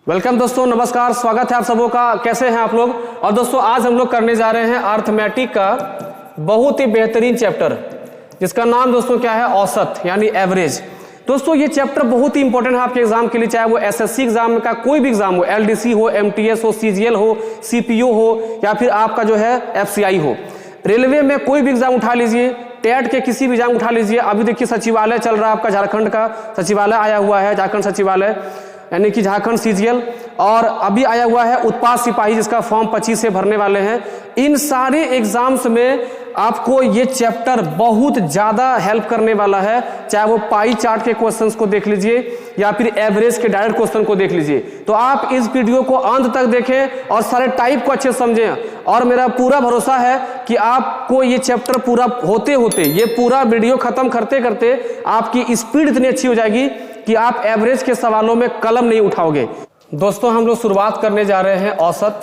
Welcome दोस्तों, नमस्कार, स्वागत है आप सबों का। कैसे हैं आप लोग। और दोस्तों आज हम लोग करने जा रहे हैं अर्थमेटिक का बहुत ही बेहतरीन चैप्टर जिसका नाम दोस्तों क्या है, औसत यानी एवरेज। दोस्तों ये चैप्टर बहुत ही इंपॉर्टेंट है आपके एग्जाम के लिए, चाहे वो एसएससी एग्जाम का कोई भी एग्जाम हो, एलडीसी हो, एमटीएस हो, सीजीएल हो, सीपीओ हो या फिर आपका जो है एफसीआई हो। रेलवे में कोई भी एग्जाम उठा लीजिए, टेट के किसी भी एग्जाम उठा लीजिए। अभी देखिए सचिवालय चल रहा है आपका, झारखंड का सचिवालय आया हुआ है, झारखंड सचिवालय यानी कि झारखंड सीजीएल, और अभी आया हुआ है उत्पाद सिपाही जिसका फॉर्म 25 से भरने वाले हैं। इन सारे एग्जाम्स में आपको ये चैप्टर बहुत ज्यादा हेल्प करने वाला है, चाहे वो पाई चार्ट के क्वेश्चंस को देख लीजिए या फिर एवरेज के डायरेक्ट क्वेश्चन को देख लीजिए। तो आप इस वीडियो को अंत तक देखें और सारे टाइप को अच्छे समझें, और मेरा पूरा भरोसा है कि आपको ये चैप्टर पूरा होते होते, ये पूरा वीडियो खत्म करते करते आपकी स्पीड इतनी अच्छी हो जाएगी कि आप एवरेज के सवालों में कलम नहीं उठाओगे। दोस्तों हम लोग शुरुआत करने जा रहे हैं औसत,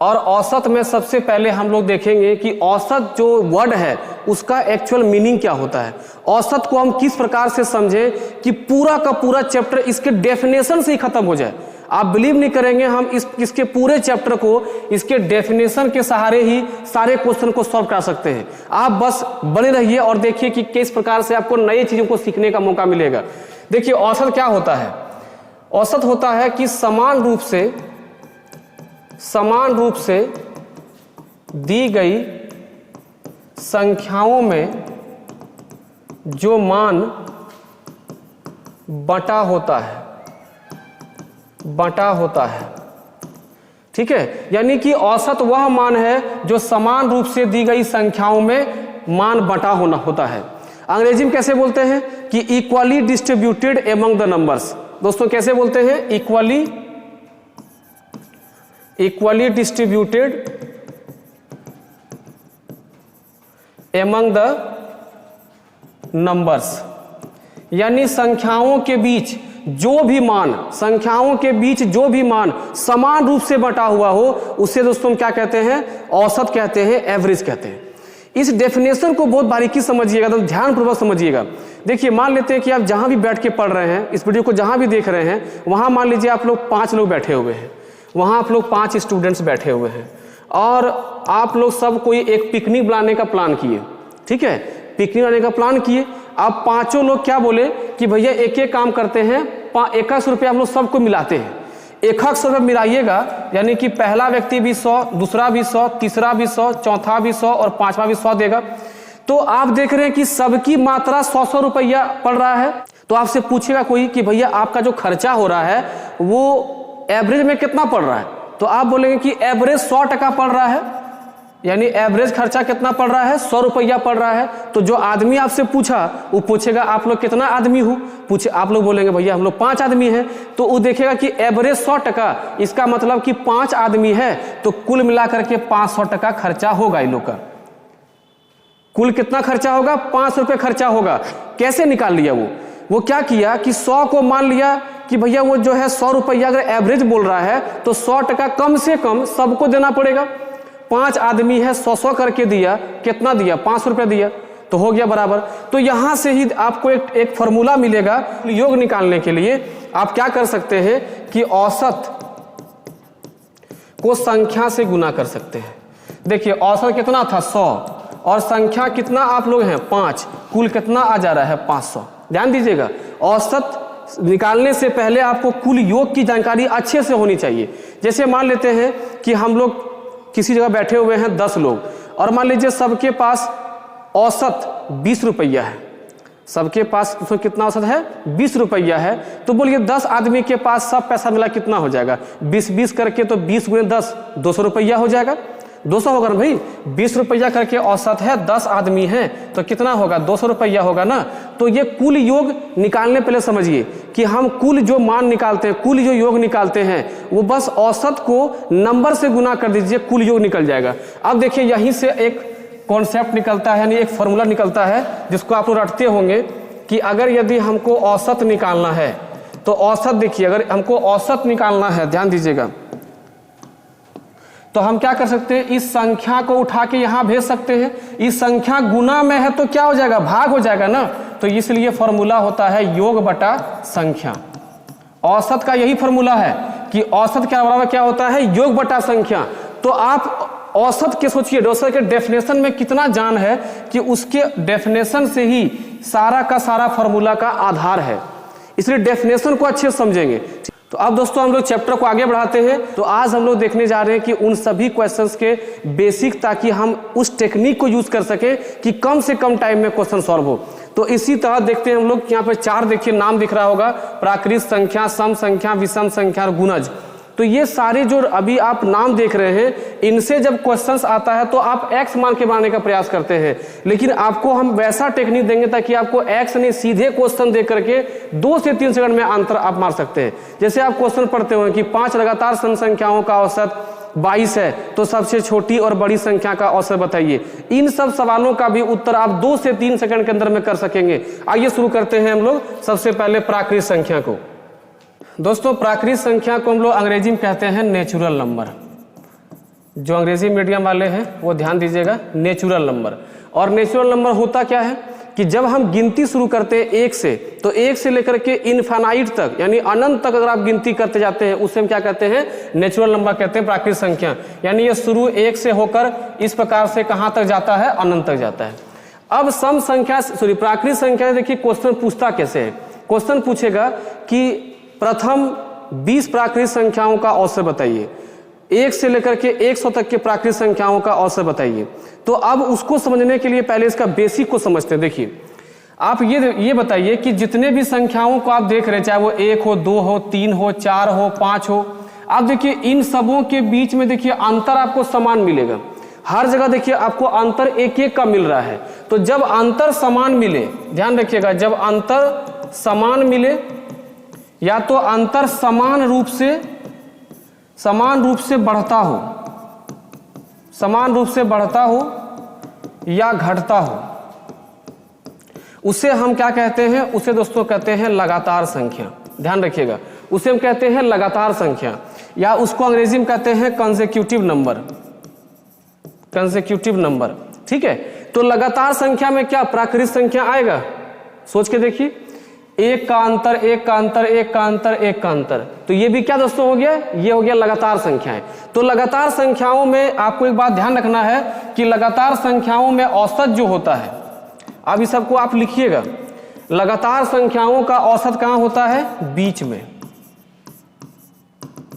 और औसत में सबसे पहले हम लोग देखेंगे कि औसत जो वर्ड है उसका एक्चुअल मीनिंग क्या होता है। औसत को हम किस प्रकार से समझें कि पूरा का पूरा चैप्टर इसके डेफिनेशन से ही खत्म हो जाए। आप बिलीव नहीं करेंगे, हम इसके पूरे चैप्टर को इसके डेफिनेशन के सहारे ही सारे क्वेश्चन को सॉल्व कर सकते हैं। आप बस बने रहिए और देखिए कि किस प्रकार से आपको नई चीजों को सीखने का मौका मिलेगा। देखिए औसत क्या होता है। औसत होता है कि समान रूप से दी गई संख्याओं में जो मान बटा होता है, ठीक है। यानी कि औसत वह मान है जो समान रूप से दी गई संख्याओं में मान बटा होता है। अंग्रेजी में कैसे बोलते हैं कि equally distributed among the numbers. दोस्तों कैसे बोलते हैं, equally distributed among the numbers. यानी संख्याओं के बीच जो भी मान समान रूप से बटा हुआ हो उसे दोस्तों हम क्या कहते हैं, औसत कहते हैं, एवरेज कहते हैं। इस डेफिनेशन को बहुत बारीकी समझिएगा, तो ध्यानपूर्वक समझिएगा। देखिए मान लेते हैं कि आप जहां भी बैठ के पढ़ रहे हैं, इस वीडियो को जहां भी देख रहे हैं, वहां मान लीजिए आप लोग 5 लोग बैठे हुए हैं, वहां आप लोग 5 स्टूडेंट्स बैठे हुए हैं, और आप लोग सब कोई एक पिकनिक बनाने का प्लान किए, ठीक है। पिकनिक बनाने का प्लान किए, आप पांचों लोग क्या बोले कि भैया एक एक काम करते हैं, 100 रुपया हम लोग सबको मिलाते हैं। 100 रुपये मिलाइएगा, यानी कि पहला व्यक्ति भी 100, दूसरा भी 100, तीसरा भी 100, चौथा भी 100 और पांचवा भी 100 देगा। तो आप देख रहे हैं कि सबकी मात्रा 100 रुपया पड़ रहा है। तो आपसे पूछेगा कोई कि भैया आपका जो खर्चा हो रहा है वो एवरेज में कितना पड़ रहा है, तो आप बोलेंगे कि एवरेज 100% पड़ रहा है, यानी एवरेज खर्चा कितना पड़ रहा है, 100 रुपया पड़ रहा है। तो जो आदमी आपसे पूछा वो पूछेगा आप लोग कितना आदमी हो, आप लोग बोलेंगे भैया हम लोग 5 आदमी हैं, तो वो देखेगा कि एवरेज 100%, इसका मतलब कि 5 आदमी है, तो कुल मिलाकर के 500% खर्चा होगा इन लोग का। कुल कितना खर्चा होगा, 5 रुपये खर्चा होगा। कैसे निकाल लिया वो क्या किया कि 100 को मान लिया कि भैया वो जो है 100 रुपया अगर एवरेज बोल रहा है तो 100% कम से कम सबको देना पड़ेगा। 5 आदमी है, 100 करके दिया, कितना दिया, 500 रुपया दिया, तो हो गया बराबर। तो यहां से ही आपको एक फॉर्मूला मिलेगा योग निकालने के लिए। आप क्या कर सकते हैं कि औसत को संख्या से गुना कर सकते हैं। देखिए औसत कितना था, 100, और संख्या कितना आप लोग हैं, 5, कुल कितना आ जा रहा है, 500। ध्यान दीजिएगा, औसत निकालने से पहले आपको कुल योग की जानकारी अच्छे से होनी चाहिए। जैसे मान लेते हैं कि हम लोग किसी जगह बैठे हुए हैं 10 लोग, और मान लीजिए सबके पास औसत 20 रुपया है, सबके पास उसमें कितना औसत है, 20 रुपया है। तो बोलिए 10 आदमी के पास सब पैसा मिला कितना हो जाएगा, 20 करके, तो 20 × 10 200 रुपया हो जाएगा, 200 होगा ना भाई। 20 रुपया करके औसत है, 10 आदमी हैं, तो कितना होगा, 200 रुपया होगा ना। तो ये कुल योग निकालने पहले समझिए कि हम कुल जो मान निकालते हैं, कुल जो योग निकालते हैं, वो बस औसत को नंबर से गुना कर दीजिए, कुल योग निकल जाएगा। अब देखिए यहीं से एक कॉन्सेप्ट निकलता है, यानी एक फॉर्मूला निकलता है जिसको आप लोग रटते होंगे कि अगर यदि हमको औसत निकालना है, तो औसत देखिए, अगर हमको औसत निकालना है, ध्यान दीजिएगा, तो हम क्या कर सकते हैं, इस संख्या को उठा के यहां भेज सकते हैं। इस संख्या गुना में है तो क्या हो जाएगा, भाग हो जाएगा ना। तो इसलिए फॉर्मूला होता है योग बटा संख्या। औसत का यही फॉर्मूला है कि औसत क्या बराबर क्या होता है, योग बटा संख्या। तो आप औसत के सोचिए, औसत के डेफिनेशन में कितना जान है कि उसके डेफिनेशन से ही सारा का सारा फॉर्मूला का आधार है, इसलिए डेफिनेशन को अच्छे से समझेंगे। तो अब दोस्तों हम लोग चैप्टर को आगे बढ़ाते हैं। तो आज हम लोग देखने जा रहे हैं कि उन सभी क्वेश्चंस के बेसिक, ताकि हम उस टेक्निक को यूज कर सकें कि कम से कम टाइम में क्वेश्चन सॉल्व हो। तो इसी तरह देखते हैं हम लोग, यहाँ पे 4 देखिए नाम दिख रहा होगा, प्राकृत संख्या, सम संख्या, विषम संख्या और गुणज। तो ये सारे जो अभी आप नाम देख रहे हैं, इनसे जब क्वेश्चंस आता है तो आप x मान के बनाने का प्रयास करते हैं, लेकिन आपको हम वैसा टेक्निक देंगे ताकि आपको x नहीं सीधे क्वेश्चन दे करके 2 से 3 सेकंड में आंसर आप मार सकते हैं। जैसे आप क्वेश्चन पढ़ते हो कि 5 लगातार सम संख्याओं का औसत 22 है, तो सबसे छोटी और बड़ी संख्या का औसत बताइए। इन सब सवालों का भी उत्तर आप 2 से 3 सेकंड के अंदर में कर सकेंगे। आइए शुरू करते हैं हम लोग सबसे पहले प्राकृत संख्या को। दोस्तों प्राकृत संख्या को हम लोग अंग्रेजी में कहते हैं नेचुरल नंबर। जो अंग्रेजी मीडियम वाले हैं वो ध्यान दीजिएगा, नेचुरल नंबर। और नेचुरल नंबर होता क्या है कि जब हम गिनती शुरू करते हैं 1 से, तो 1 से लेकर के इनफाइनाइट तक यानी अनंत तक अगर आप गिनती करते जाते हैं, उसे हम क्या कहते हैं, नेचुरल नंबर कहते हैं, प्राकृत संख्या। यानी ये शुरू 1 से होकर इस प्रकार से कहाँ तक जाता है, अनंत तक जाता है। अब सम संख्या प्राकृत संख्या, देखिए क्वेश्चन पूछता कैसे है। क्वेश्चन पूछेगा कि प्रथम 20 प्राकृत संख्याओं का औसत बताइए, 1 से लेकर के 100 तक के प्राकृत संख्याओं का औसत बताइए। तो अब उसको समझने के लिए पहले इसका बेसिक को समझते हैं। देखिए आप ये बताइए कि जितने भी संख्याओं को आप देख रहे हैं, चाहे वो 1 हो, 2 हो, 3 हो, 4 हो, 5 हो, आप देखिए इन सबों के बीच में देखिए अंतर आपको समान मिलेगा। हर जगह देखिए आपको अंतर 1-1 का मिल रहा है। तो जब अंतर समान मिले, ध्यान रखिएगा, जब अंतर समान मिले या तो अंतर समान रूप से बढ़ता हो, समान रूप से बढ़ता हो या घटता हो, उसे हम क्या कहते हैं, उसे दोस्तों कहते हैं लगातार संख्या। ध्यान रखिएगा, उसे हम कहते हैं लगातार संख्या, या उसको अंग्रेजी में कहते हैं कंसेक्यूटिव नंबर, कंसेक्यूटिव नंबर। ठीक है, तो लगातार संख्या में क्या प्राकृत संख्या आएगा, सोच के देखिए, 1 का अंतर, 1 का अंतर, 1 का अंतर, 1 का अंतर। तो ये भी क्या दोस्तों हो गया, ये हो गया लगातार संख्याएं। तो लगातार संख्याओं में आपको एक बात ध्यान रखना है कि लगातार संख्याओं में औसत जो होता है, अब इस सबको आप लिखिएगा, लगातार संख्याओं का औसत कहां होता है, बीच में।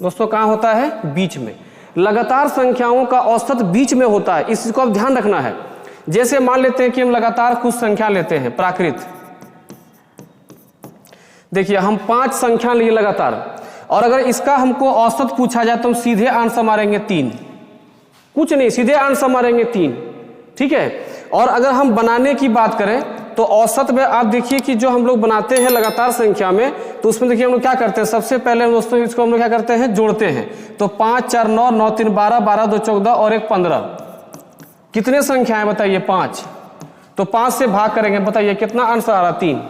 दोस्तों कहां होता है, बीच में। लगातार संख्याओं का औसत बीच में होता है, इसको आप ध्यान रखना है। जैसे मान लेते हैं कि हम लगातार कुछ संख्या लेते हैं प्राकृत, देखिए हम 5 संख्या लिए लगातार, और अगर इसका हमको औसत पूछा जाए तो हम सीधे आंसर मारेंगे 3, कुछ नहीं, सीधे आंसर मारेंगे 3। ठीक है, और अगर हम बनाने की बात करें तो औसत में आप देखिए कि जो हम लोग बनाते हैं लगातार संख्या में, तो उसमें देखिए हम लोग क्या करते हैं, सबसे पहले दोस्तों इसको हम लोग क्या करते हैं, जोड़ते हैं। तो 5 4 9, 9 3 12, 12 2 14 और 1 15। कितने संख्याएं बताइए, 5। तो 5 से भाग करेंगे, बताइए कितना आंसर आ रहा, 3।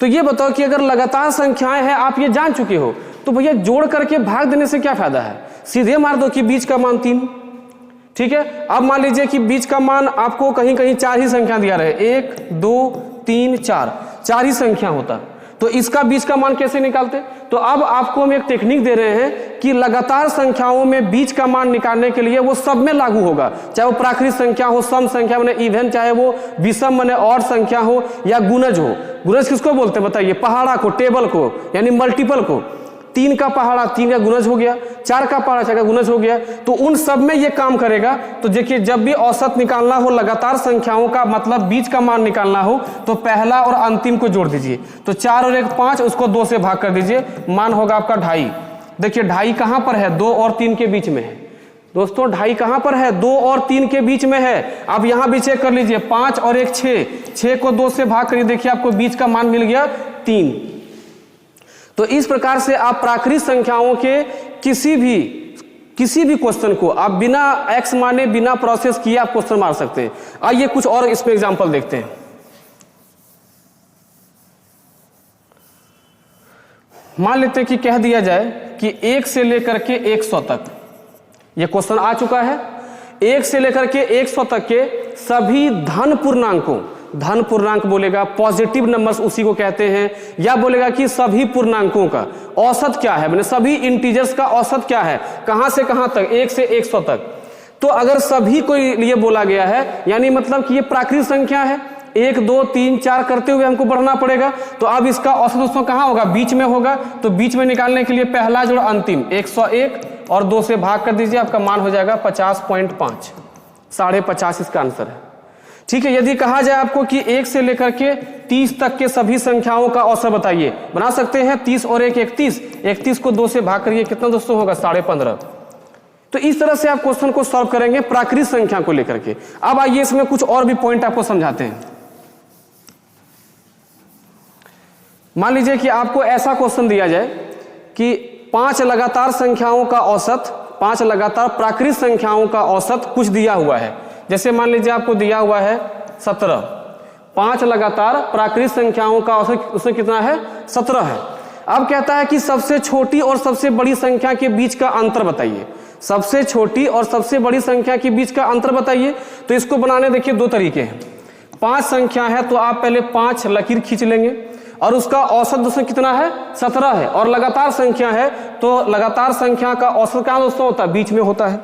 तो ये बताओ कि अगर लगातार संख्याएं हैं, आप ये जान चुके हो, तो भैया जोड़ करके भाग देने से क्या फायदा है, सीधे मार दो कि बीच का मान 3। ठीक है, अब मान लीजिए कि बीच का मान आपको कहीं कहीं 4 ही संख्या दिया रहे, 1 2 3 4 ही संख्या होता, तो इसका बीच का मान कैसे निकालते। तो अब आपको हम एक टेक्निक दे रहे हैं कि लगातार संख्याओं में बीच का मान निकालने के लिए वो सब में लागू होगा, चाहे वो प्राकृत संख्या हो, सम संख्या माने इवन, चाहे वो विषम माने ऑड संख्या हो, या गुणज हो। गुणज किसको बोलते हैं बताइए, पहाड़ा को, टेबल को, यानी मल्टीपल को। 3 का पहाड़ा 3 का गुणज हो गया, 4 का पहाड़ा 4 का गुणज हो गया। तो उन सब में ये काम करेगा। तो देखिए जब भी औसत निकालना हो लगातार संख्याओं का, मतलब बीच का मान निकालना हो, तो पहला और अंतिम को जोड़ दीजिए। तो 4 और 1 5, उसको 2 से भाग कर दीजिए, मान होगा आपका 2.5। देखिए 2.5 कहां पर है, 2 और 3 के बीच में है। दोस्तों 2.5 कहां पर है, 2 और 3 के बीच में है। आप यहां भी चेक कर लीजिए, 5 और 1 6, 6 को 2 से भाग करिए, देखिए आपको बीच का मान मिल गया 3। तो इस प्रकार से आप प्राकृत संख्याओं के किसी भी क्वेश्चन को आप बिना एक्स माने, बिना प्रोसेस किए आप क्वेश्चन मार सकते हैं। आइए कुछ और इसमें एग्जांपल देखते हैं। मान लेते हैं कि कह दिया जाए कि 1 से लेकर के 100 तक, यह क्वेश्चन आ चुका है, 1 से लेकर के 100 तक के सभी धन पूर्णांकों, धन पूर्णांक बोलेगा, पॉजिटिव नंबर्स उसी को कहते हैं, या बोलेगा कि सभी पूर्णांकों का औसत क्या है, मैंने सभी इंटीजर्स का औसत क्या है, कहां से कहां तक, 1 से 100 तक। तो अगर सभी को लिए बोला गया है यानी मतलब कि ये प्राकृतिक संख्या है, 1 2 3 4 करते हुए हमको बढ़ना पड़ेगा। तो अब इसका औसत दोस्तों कहां होगा, बीच में होगा। तो बीच में निकालने के लिए पहला जोड़ अंतिम 101 और 2 से भाग कर दीजिए, आपका मान हो जाएगा 50.5, 50.5 इसका आंसर है। ठीक है, यदि कहा जाए आपको कि 1 से लेकर के 30 तक के सभी संख्याओं का औसत बताइए, बना सकते हैं 30 और 1 31, 31 को 2 से भाग करिए, कितना दोस्तों होगा 15.5। तो इस तरह से आप क्वेश्चन को सॉल्व करेंगे प्राकृतिक संख्या को लेकर के। अब आइए इसमें कुछ और भी पॉइंट आपको समझाते हैं। मान लीजिए कि आपको ऐसा क्वेश्चन दिया जाए कि 5 लगातार संख्याओं का औसत, 5 लगातार प्राकृतिक संख्याओं का औसत कुछ दिया हुआ है। जैसे मान लीजिए आपको दिया हुआ है 17, 5 लगातार प्राकृतिक संख्याओं का औसत उसमें कितना है, 17 है। अब कहता है कि सबसे छोटी और सबसे बड़ी संख्या के बीच का अंतर बताइए, सबसे छोटी और सबसे बड़ी संख्या के बीच का अंतर बताइए। तो इसको बनाने देखिए 2 तरीके हैं। 5 संख्या है तो आप पहले 5 लकीर खींच लेंगे और उसका औसत दोस्तों कितना है, 17 है। और लगातार संख्या है तो लगातार संख्या का औसत कहां दोस्तों होता है, बीच में होता है।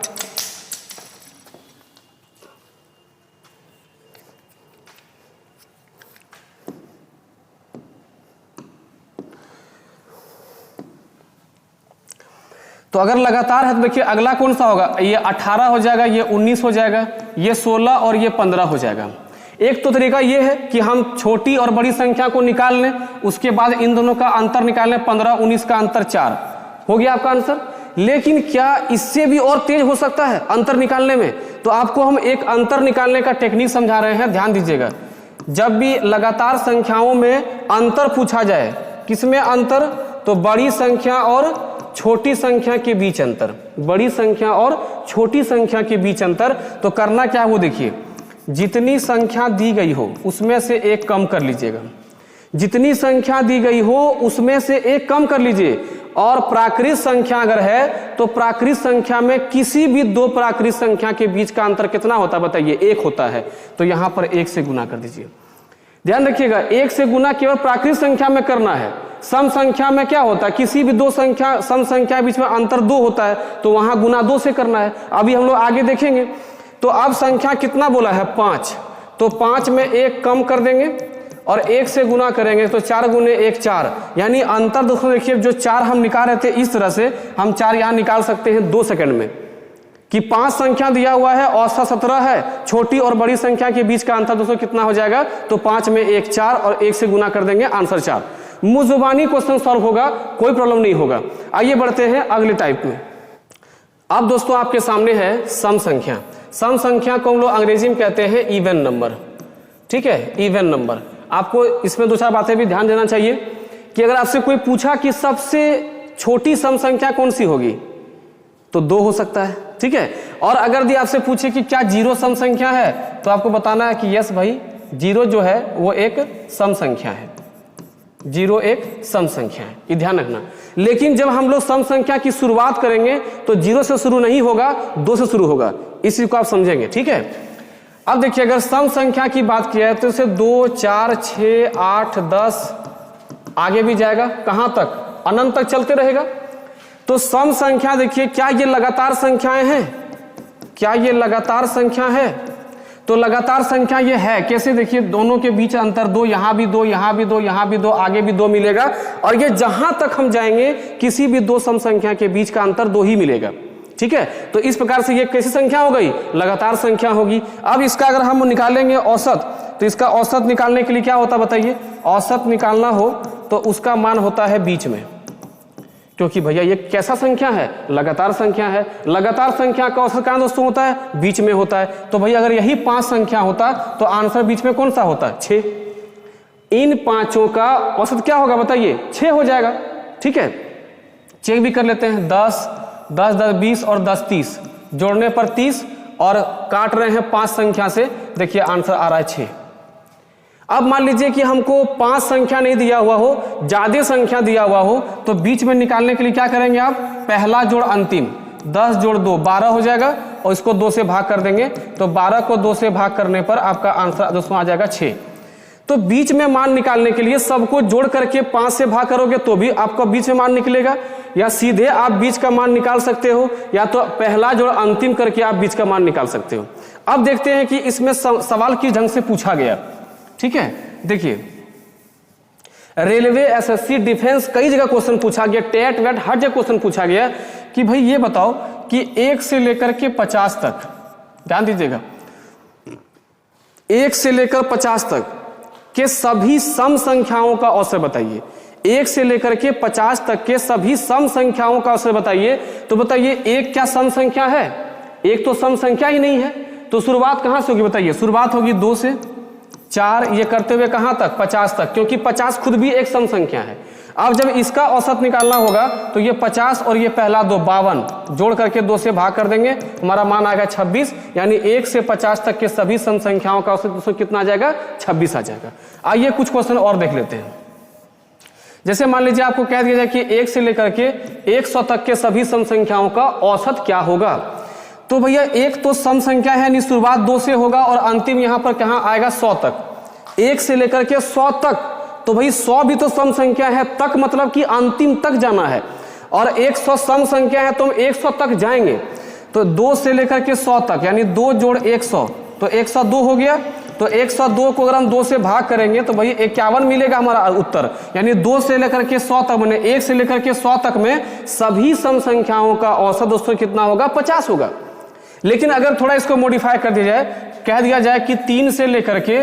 तो अगर लगातार है तो देखिए अगला कौन सा होगा, ये 18 हो जाएगा, ये 19 हो जाएगा, ये 16 और ये 15 हो जाएगा। एक तो तरीका ये है कि हम छोटी और बड़ी संख्या को निकाल लें, उसके बाद इन दोनों का अंतर निकाल लें, 15 19 का अंतर 4 हो गया आपका आंसर। लेकिन क्या इससे भी और तेज हो सकता है अंतर निकालने में? तो आपको हम एक अंतर निकालने का टेक्निक समझा रहे हैं, ध्यान दीजिएगा। जब भी लगातार संख्याओं में अंतर पूछा जाए, किसमें अंतर, तो बड़ी संख्या और छोटी संख्या के बीच अंतर, बड़ी संख्या और छोटी संख्या के बीच अंतर, तो करना क्या है वो देखिए। जितनी संख्या दी गई हो उसमें से एक कम कर लीजिएगा, जितनी संख्या दी गई हो उसमें से एक कम कर लीजिए। और प्राकृतिक संख्या अगर है तो प्राकृतिक संख्या में किसी भी 2 प्राकृतिक संख्या के बीच का अंतर कितना होता है बताइए, 1 होता है। तो यहां पर 1 से गुना कर दीजिए। ध्यान रखिएगा, 1 से गुना केवल प्राकृतिक संख्या में करना है। सम संख्या में क्या होता है, किसी भी 2 संख्या सम संख्या के बीच में अंतर 2 होता है, तो वहां गुना 2 से करना है। अभी हम लोग आगे देखेंगे। तो अब संख्या कितना बोला है, 5, तो 5 में 1 कम कर देंगे और 1 से गुना करेंगे, तो 4 गुने 1 4, यानी अंतर दोस्तों देखिए जो 4 हम निकाल रहे थे, इस तरह से हम 4 यहां निकाल सकते हैं 2 सेकंड में। कि 5 संख्या दिया हुआ है, औसत 17 है, छोटी और बड़ी संख्या के बीच का अंतर दोस्तों कितना हो जाएगा, तो 5 में 1 4 और 1 से गुना कर देंगे, आंसर 4। मुजुबानी क्वेश्चन सॉल्व होगा, कोई प्रॉब्लम नहीं होगा। आइए बढ़ते हैं अगले टाइप में। अब दोस्तों आपके सामने है सम संख्या। सम संख्या को हम लोग अंग्रेजी में कहते हैं इवन नंबर। ठीक है, इवन नंबर। आपको इसमें 2-4 बातें भी ध्यान देना चाहिए कि अगर आपसे कोई पूछा कि सबसे छोटी सम संख्या कौन सी होगी, तो 2 हो सकता है। ठीक है, और अगर यदि आपसे पूछे कि क्या 0 सम संख्या है, तो आपको बताना है कि यस भाई 0 जो है वो एक सम संख्या है, 0 एक सम संख्या है, ये ध्यान रखना। लेकिन जब हम लोग सम संख्या की शुरुआत करेंगे तो 0 से शुरू नहीं होगा, 2 से शुरू होगा, इसी को आप समझेंगे। ठीक है, अब देखिए अगर सम संख्या की बात किया है तो इसे 2 4 6 8 10 आगे भी जाएगा, कहां तक, अनंत तक चलते रहेगा। तो सम संख्या देखिए, क्या ये लगातार संख्याएं हैं, क्या ये लगातार संख्या है, तो लगातार संख्या ये है। कैसे, देखिए दोनों के बीच अंतर 2, यहां भी 2, यहां भी 2, यहां भी 2, आगे भी 2 मिलेगा, और ये जहां तक हम जाएंगे किसी भी 2 सम संख्या के बीच का अंतर 2 ही मिलेगा। ठीक है, तो इस प्रकार से ये कैसी संख्या हो गई, लगातार संख्या होगी। अब इसका अगर हम निकालेंगे औसत, तो इसका औसत निकालने के लिए क्या होता बताइए, औसत निकालना हो तो उसका मान होता है बीच में, क्योंकि भैया ये कैसा संख्या है, लगातार संख्या है। लगातार संख्या का औसत कहां दोस्तों होता है, बीच में होता है। तो भैया अगर यही 5 संख्या होता तो आंसर बीच में कौन सा होता है, 6। इन 5 का औसत क्या होगा बताइए, 6 हो जाएगा। ठीक है, चेक भी कर लेते हैं। 10 10 10 20 और 10 30, जोड़ने पर 30, और काट रहे हैं 5 संख्या से, देखिए आंसर आ रहा है 6। अब मान लीजिए कि हमको 5 संख्या नहीं दिया हुआ हो, ज्यादा संख्या दिया हुआ हो, तो बीच में निकालने के लिए क्या करेंगे आप, पहला जोड़ अंतिम, 10 जोड़ 2 12 हो जाएगा, और इसको 2 से भाग कर देंगे, तो 12 को 2 से भाग करने पर आपका आंसर दोस्तों आ जाएगा 6। तो बीच में मान निकालने के लिए सबको जोड़ करके 5 से भाग करोगे तो भी आपका बीच में मान निकलेगा, या सीधे आप बीच का मान निकाल सकते हो, या तो पहला जोड़ अंतिम करके आप बीच का मान निकाल सकते हो। अब देखते हैं कि इसमें सवाल किस ढंग से पूछा गया। ठीक है, देखिए रेलवे, एसएससी, डिफेंस, कई जगह क्वेश्चन पूछा गया, टेट वेट हर जगह क्वेश्चन पूछा गया कि भाई ये बताओ कि 1 से लेकर के 50 तक, ध्यान दीजिएगा, 1 से लेकर 50 तक के सभी सम संख्याओं का औसत बताइए। 1 से लेकर के 50 तक के सभी सम संख्याओं का औसत बताइए। तो बताइए 1 क्या सम संख्या है? 1 तो सम संख्या ही नहीं है। तो शुरुआत कहां से होगी बताइए? शुरुआत होगी 2 से, 4 ये करते हुए कहां तक? 50 तक, क्योंकि 50 खुद भी एक सम संख्या है। अब जब इसका औसत निकालना होगा तो ये 50 और ये पहला 2 52 जोड़ करके 2 से भाग कर देंगे, हमारा मान आएगा 26। यानी 1 से 50 तक के सभी सम संख्याओं का औसत दोस्तों कितना आ जाएगा? 26 आ जाएगा। आइए कुछ क्वेश्चन और देख लेते हैं। जैसे मान लीजिए आपको कह दिया जाए कि 1 से लेकर के 100 तक के सभी सम संख्याओं का औसत क्या होगा। तो भैया एक तो सम संख्या है, यानी शुरुआत 2 से होगा और अंतिम यहां पर कहां आएगा? 100 तक। 1 से लेकर के 100 तक, तो भाई 100 भी तो सम संख्या है, तक मतलब कि अंतिम तक जाना है, और 100 सम संख्या है तो हम 100 तक जाएंगे। तो 2 से लेकर के 100 तक, यानी 2 जोड़ 100, तो 102 हो गया। तो 102 को अगर हम 2 से भाग करेंगे तो भाई 51 मिलेगा हमारा उत्तर। यानी 2 से लेकर के 100 तक, मैंने 1 से लेकर के 100 तक में सभी सम संख्याओं का औसत दोस्तों कितना होगा? 50 होगा। लेकिन अगर थोड़ा इसको मॉडिफाई कर दिया जाए, कह दिया जाए कि 3 से लेकर के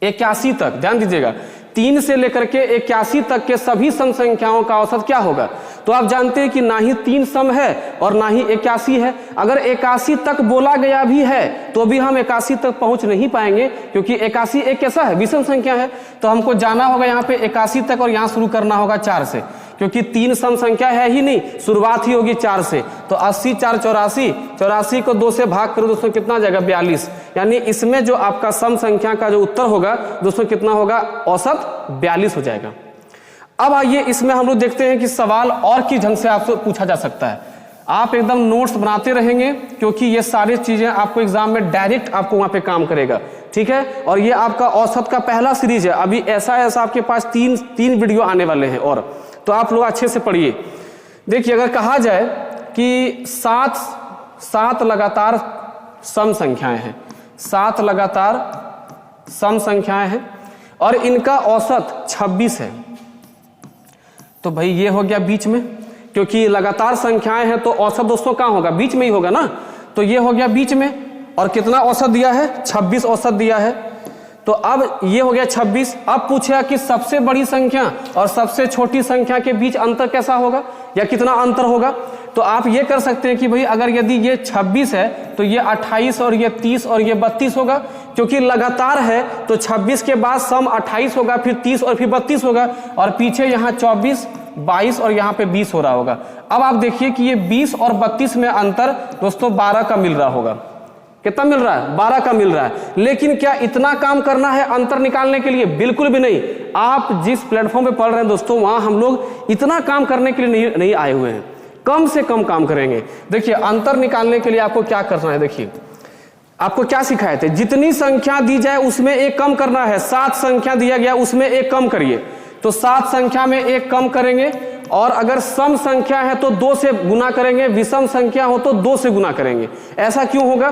81 तक, ध्यान दीजिएगा, 3 से लेकर के 81 तक के सभी सम संख्याओं का औसत क्या होगा? तो आप जानते हैं कि ना ही 3 सम है और ना ही 81 है। अगर 81 तक बोला गया भी है तो भी हम 81 तक पहुंच नहीं पाएंगे, क्योंकि 81 एक कैसा है? विषम संख्या है। तो हमको जाना होगा यहाँ पे 81 तक और यहाँ शुरू करना होगा 4 से, क्योंकि 3 सम संख्या है ही नहीं, शुरुआत ही होगी 4 से। तो 80 4 84, 84 को 2 से भाग करो दोस्तों कितना जाएगा? 42। यानी इसमें जो आपका सम संख्या का जो उत्तर होगा दोस्तों कितना होगा? औसत 42 हो जाएगा। अब आइए इसमें हम लोग देखते हैं कि सवाल और किस ढंग से आपसे पूछा जा सकता है। आप एकदम नोट्स बनाते रहेंगे, क्योंकि ये सारी चीजें आपको एग्जाम में डायरेक्ट आपको वहां पे काम करेगा। ठीक है, और ये आपका औसत का पहला सीरीज है। अभी ऐसा आपके पास तीन वीडियो आने वाले हैं, और तो आप लोग अच्छे से पढ़िए। देखिए अगर कहा जाए कि 7 लगातार सम संख्याएं हैं, 7 लगातार सम संख्याएं हैं और इनका औसत 26 है, तो भाई ये हो गया बीच में, क्योंकि लगातार संख्याएं हैं तो औसत दोस्तों कहां होगा? बीच में ही होगा ना। तो ये हो गया बीच में, और कितना औसत दिया है? 26 औसत दिया है। तो अब ये हो गया 26। अब पूछा कि सबसे बड़ी संख्या और सबसे छोटी संख्या के बीच अंतर कैसा होगा, या कितना अंतर होगा। तो आप ये कर सकते हैं कि भाई अगर यदि ये 26 है तो ये 28 और ये 30 और ये 32 होगा, क्योंकि लगातार है तो 26 के बाद सम 28 होगा, फिर 30 और फिर 32 होगा, और पीछे यहाँ 24 22 और यहाँ पे 20 हो रहा होगा। अब आप देखिए कि ये 20 और 32 में अंतर दोस्तों 12 का मिल रहा होगा। कितना मिल रहा है? 12 का मिल रहा है। लेकिन क्या इतना काम करना है अंतर निकालने के लिए? बिल्कुल भी नहीं। आप जिस प्लेटफॉर्म पे पढ़ रहे हैं दोस्तों, वहां हम लोग इतना काम करने के लिए नहीं आए हुए हैं, कम से कम काम करेंगे। देखिए अंतर निकालने के लिए आपको क्या करना है, देखिए आपको क्या सिखाए थे? जितनी संख्या दी जाए उसमें एक कम करना है। 7 संख्या दिया गया उसमें एक कम करिए, तो 7 संख्या में एक कम करेंगे, और अगर सम संख्या है तो 2 से गुना करेंगे, विषम संख्या हो तो 2 से गुना करेंगे। ऐसा क्यों होगा?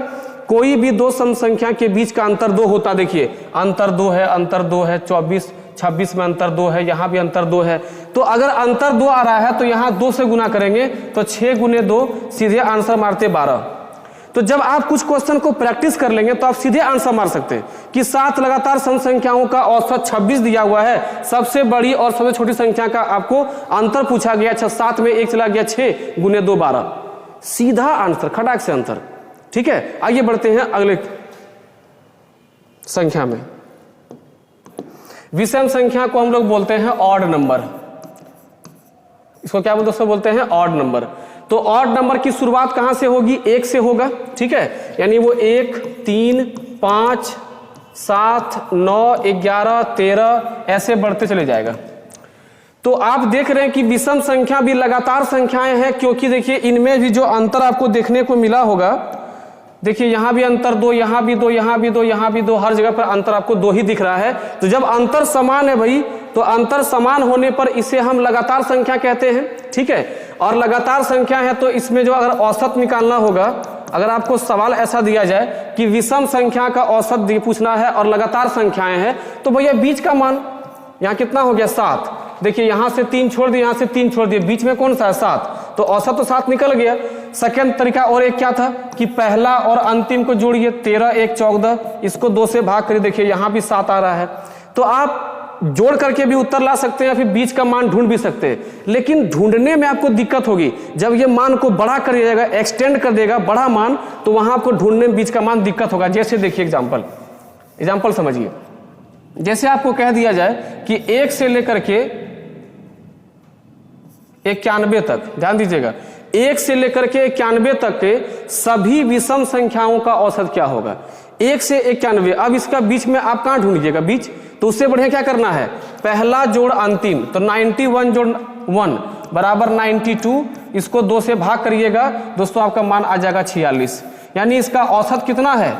कोई भी 2 सम संख्या के बीच का अंतर 2 होता, देखिए अंतर 2 है, अंतर 2 है, 24 26 में अंतर 2 है, यहां भी अंतर 2 है। तो अगर अंतर 2 आ रहा है तो यहां 2 से गुना करेंगे, तो 6 गुने 2 सीधे आंसर मारते 12। तो जब आप कुछ क्वेश्चन को प्रैक्टिस कर लेंगे तो आप सीधे आंसर मार सकते हैं कि 7 लगातार सम संख्याओं का औसत 26 दिया हुआ है, सबसे बड़ी और सबसे छोटी संख्या का आपको अंतर पूछा गया। 7 में 1 चला गया, 6 गुने 2 12, सीधा आंसर, खटाक से अंतर। ठीक है, आइए बढ़ते हैं अगले संख्या में। विषम संख्या को हम लोग बोलते हैं ऑड नंबर। इसको क्या दोस्तों बोलते हैं? Odd number. तो ऑड नंबर की शुरुआत कहां से होगी? 1 से होगा। ठीक है, यानी वो 1 3 5 7 9 11 13 ऐसे बढ़ते चले जाएगा। तो आप देख रहे हैं कि विषम संख्या भी लगातार संख्याएं हैं, क्योंकि देखिए इनमें भी जो अंतर आपको देखने को मिला होगा देखिए यहाँ भी अंतर 2, यहाँ भी 2, यहाँ भी 2, यहाँ भी 2, हर जगह पर अंतर आपको 2 ही दिख रहा है। तो जब अंतर समान है भाई, तो अंतर समान होने पर इसे हम लगातार संख्या कहते हैं, ठीक है। और लगातार संख्या है तो इसमें जो अगर औसत निकालना होगा, अगर आपको सवाल ऐसा दिया जाए कि विषम संख्या का औसत पूछना है और लगातार संख्याएं हैं, तो भैया बीच का मान यहाँ कितना हो गया 7। देखिए यहाँ से 3 छोड़ दिए, यहाँ से 3 छोड़ दिए, बीच में कौन सा है 7, तो औसत तो 7 निकल गया। सेकंड तरीका और एक क्या था कि पहला और अंतिम को जोड़िए, 13 1 14, इसको 2 से भाग करिए, देखिए यहाँ भी 7 आ रहा है। तो आप जोड़ करके भी उत्तर ला सकते हैं, फिर बीच का मान ढूंढ भी सकते हैं, लेकिन ढूंढने में आपको दिक्कत होगी। जब ये मान को बड़ा कर जाएगा, एक्सटेंड कर देगा बड़ा मान, तो वहां आपको ढूंढने में बीच का मान दिक्कत होगा। जैसे देखिए एग्जाम्पल समझिए, जैसे आपको कह दिया जाए कि 1 से लेकर के 91 तक, ध्यान दीजिएगा, 1 से लेकर के 91 तक के सभी विषम संख्याओं का औसत क्या होगा, 1 से 91। अब इसका बीच में आप कहां ढूंढिएगा बीच, तो उससे बढ़िया क्या करना है, पहला जोड़ अंतिम, तो 91 जोड़ 1 बराबर 92, इसको 2 से भाग करिएगा दोस्तों, आपका मान आ जाएगा 46। यानी इसका औसत कितना है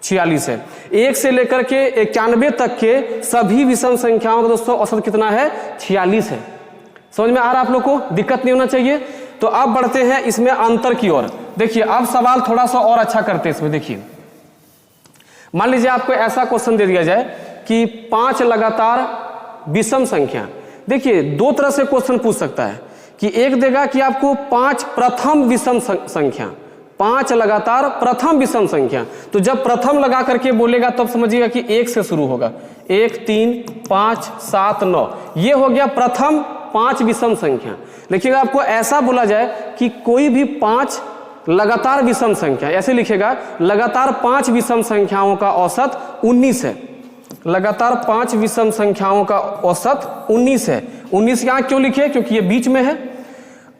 46 है। 1 से लेकर के 91 तक के सभी विषम संख्याओं का दोस्तों औसत कितना है 46 है। समझ में आ रहा आप लोग को, दिक्कत नहीं होना चाहिए। तो अब बढ़ते हैं इसमें अंतर की ओर। देखिए अब सवाल थोड़ा सा और अच्छा करते हैं इसमें। देखिए मान लीजिए आपको ऐसा क्वेश्चन दे दिया जाए कि 5 लगातार विषम संख्या। देखिए 2 तरह से क्वेश्चन पूछ सकता है कि एक देगा कि आपको 5 प्रथम विषम संख्या, 5 लगातार प्रथम विषम संख्या। तो जब प्रथम लगा करके बोलेगा तब समझिएगा कि 1 से शुरू होगा, 1 3 5 7 9, ये हो गया प्रथम 5 विषम संख्या। लेकिन आपको ऐसा बोला जाए कि कोई भी 5 लगातार विषम संख्या, ऐसे लिखेगा लगातार 5 विषम संख्याओं का औसत 19 है, लगातार 5 विषम संख्याओं का औसत 19 है। 19 यहां क्यों लिखे, क्योंकि ये बीच में है।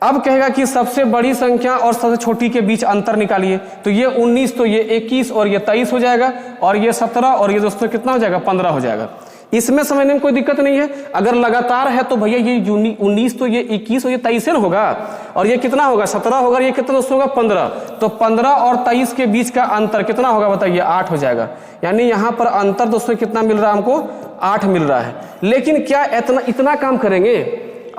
अब कहेगा कि सबसे बड़ी संख्या और सबसे छोटी के बीच अंतर निकालिए, तो ये 19, तो ये 21 और ये 23 हो जाएगा, और ये 17 और ये दोस्तों कितना हो जाएगा 15 हो जाएगा। इसमें समझने में कोई दिक्कत नहीं है। अगर लगातार है तो भैया ये 19 तो ये 21 और ये 23 होगा, और ये कितना होगा 17 होगा, ये कितना दोस्तों होगा 15। तो 15 और 23 के बीच का अंतर कितना होगा बताइए 8 हो जाएगा। यानी यहाँ पर अंतर दोस्तों कितना मिल रहा है हमको 8 मिल रहा है। लेकिन क्या इतना काम करेंगे,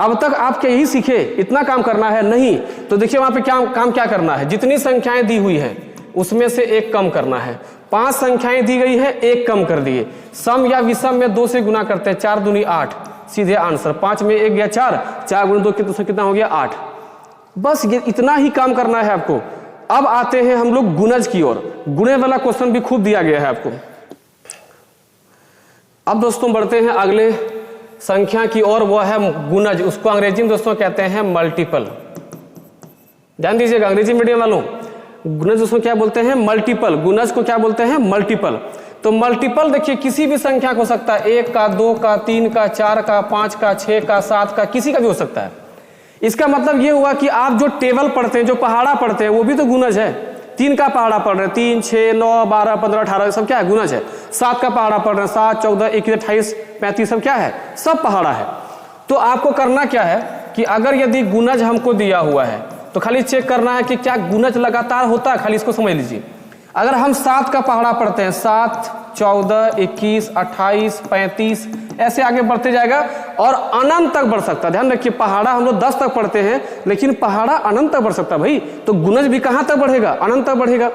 अब तक आप क्या यही सीखे इतना काम करना है, नहीं। तो देखिए वहां पे काम क्या करना है, जितनी संख्याएं दी हुई है उसमें से एक कम करना है। 5 संख्याएं दी गई है, एक कम कर दिए। सम या विषम में 2 से गुना करते हैं, 4 दूनी 8, सीधे आंसर। 5 में 1 गया 4, 4 गुना 2 कितना हो गया 8। बस ये इतना ही काम करना है आपको। अब आते हैं हम लोग गुणज की ओर। गुणे वाला क्वेश्चन भी खूब दिया गया है आपको। अब दोस्तों बढ़ते हैं अगले संख्या की ओर, वो है गुणज। उसको अंग्रेजी में दोस्तों कहते हैं मल्टीपल। ध्यान दीजिएगा अंग्रेजी मीडियम वालों, गुणज दोस्तों क्या बोलते हैं मल्टीपल, गुणज को क्या बोलते हैं मल्टीपल। तो मल्टीपल देखिए किसी भी संख्या हो सकता है, 1 का 2 का 3 का 4 का 5 का 6 का 7 का, किसी का भी हो सकता है। इसका मतलब ये हुआ कि आप जो टेबल पढ़ते हैं, जो पहाड़ा पढ़ते हैं, वो भी तो गुणज है। 3 का पहाड़ा पढ़ रहे हैं, 3 6 9 12 15 18 सब क्या है गुणज है। 7 का पहाड़ा पढ़ रहे हैं, 7 14 21 28 35 सब क्या है, सब पहाड़ा है। तो आपको करना क्या है कि अगर यदि गुणज हमको दिया हुआ है तो खाली चेक करना है कि क्या गुणज लगातार होता है, खाली इसको समझ लीजिए। अगर हम 7 का पहाड़ा पढ़ते हैं, 7 14 21 28 35 ऐसे आगे बढ़ते जाएगा और अनंत तक बढ़ सकता है। ध्यान रखिए पहाड़ा हम लोग 10 तक पढ़ते हैं, लेकिन पहाड़ा अनंत तक बढ़ सकता है भाई। तो गुणज भी कहां तक बढ़ेगा, अनंत तक बढ़ेगा।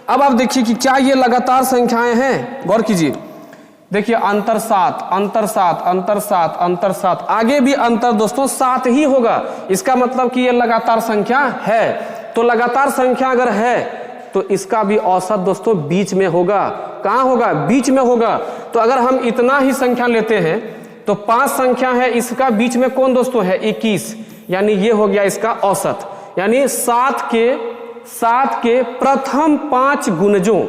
अब आप देखिए कि क्या ये लगातार संख्याएं हैं, गौर कीजिए। देखिए अंतर 7 अंतर 7 अंतर 7 अंतर 7, आगे भी अंतर दोस्तों 7 ही होगा। इसका मतलब कि ये लगातार संख्या है। तो लगातार संख्या अगर है तो इसका भी औसत दोस्तों बीच में होगा। कहां होगा, बीच में होगा। तो अगर हम इतना ही संख्या लेते हैं तो 5 संख्या है, इसका बीच में कौन दोस्तों है 21, यानी ये हो गया इसका औसत। यानी 7 के प्रथम 5 गुणजों,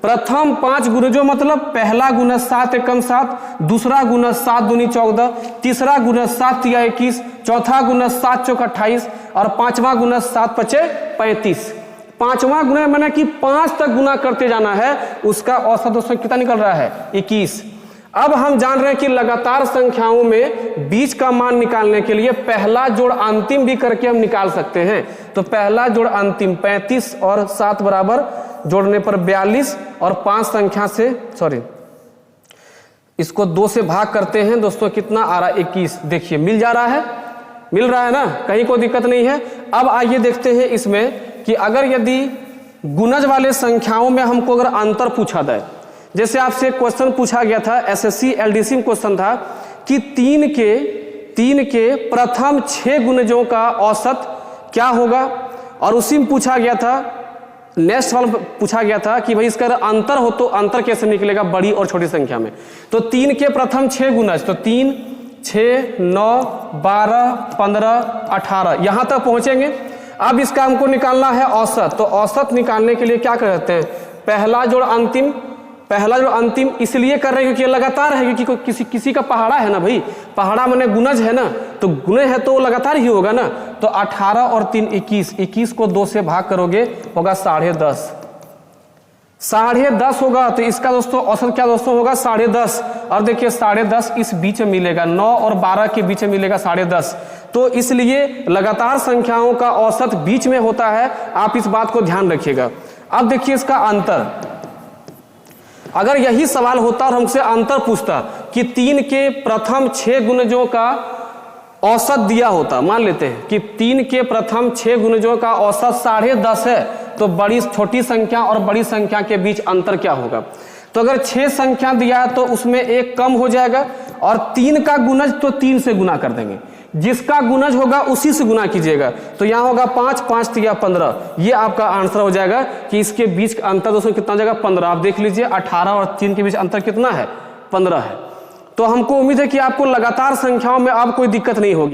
प्रथम 5 गुणजों मतलब पहला गुणज 7 एकम 7, दूसरा गुणज 7 दूनी 14, तीसरा गुणज 7 तिया 21, चौथा गुणज 7 चौक 28 और पांचवा गुणज 7 पचे 35। पांचवा गुना मैंने कि 5 तक गुना करते जाना है, उसका औसत दोस्तों कितना निकल रहा है 21। अब हम जान रहे हैं कि लगातार संख्याओं में बीच का मान निकालने के लिए पहला जोड़ अंतिम भी करके हम निकाल सकते हैं। तो पहला जोड़ अंतिम 35 और 7 बराबर जोड़ने पर 42 और 5 संख्या से इसको 2 से भाग करते हैं दोस्तों, कितना आ रहा है 21। देखिए मिल जा रहा है, मिल रहा है ना, कहीं कोई दिक्कत नहीं है। अब आइए देखते हैं इसमें कि अगर यदि गुणज वाले संख्याओं में हमको अगर अंतर पूछा जाए, जैसे आपसे क्वेश्चन पूछा गया था, एसएससी एलडीसी में क्वेश्चन था कि 3 के प्रथम 6 गुणजों का औसत क्या होगा, और उसी में पूछा गया था, नेक्स्ट सवाल पूछा गया था कि भाई इसका अंतर हो तो अंतर कैसे निकलेगा बड़ी और छोटी संख्या में। तो 3 के प्रथम 6 गुणज, तो 3, 6, 9, 12, 15, 18 यहां तक पहुंचेंगे। अब इसका हमको निकालना है औसत। तो औसत निकालने के लिए क्या करते हैं, पहला जोड़ अंतिम, पहला जोड़ अंतिम इसलिए कर रहे हैं क्योंकि लगातार है, क्योंकि किसी का पहाड़ा है ना भाई, पहाड़ा माने गुणज है ना, तो गुणे है तो लगातार ही होगा ना। तो 18 और 3 21, 21 को 2 से भाग करोगे होगा 10.5, 10.5 होगा। तो इसका दोस्तों औसत क्या दोस्तों होगा 10.5। और देखिए 10.5 इस बीच में मिलेगा, 9 और 12 के बीच में मिलेगा 10.5। तो इसलिए लगातार संख्याओं का औसत बीच में होता है, आप इस बात को ध्यान रखिएगा। अब देखिए इसका अंतर, अगर यही सवाल होता और हमसे अंतर पूछता कि 3 के प्रथम 6 गुणजों का औसत दिया होता, मान लेते हैं कि 3 के प्रथम 6 गुणजों का औसत 10.5 है, तो बड़ी छोटी संख्या और बड़ी संख्या के बीच अंतर क्या होगा। तो अगर 6 संख्या दिया है तो उसमें 1 कम हो जाएगा, और 3 का गुणज तो 3 से गुना कर देंगे, जिसका गुणज होगा उसी से गुना कीजिएगा। तो यहाँ होगा 5, 5 3 15, ये आपका आंसर हो जाएगा कि इसके बीच का अंतर दोस्तों कितना हो जाएगा 15। आप देख लीजिए 18 और 3 के बीच अंतर कितना है 15 है। तो हमको उम्मीद है कि आपको लगातार संख्याओं में अब कोई दिक्कत नहीं होगी।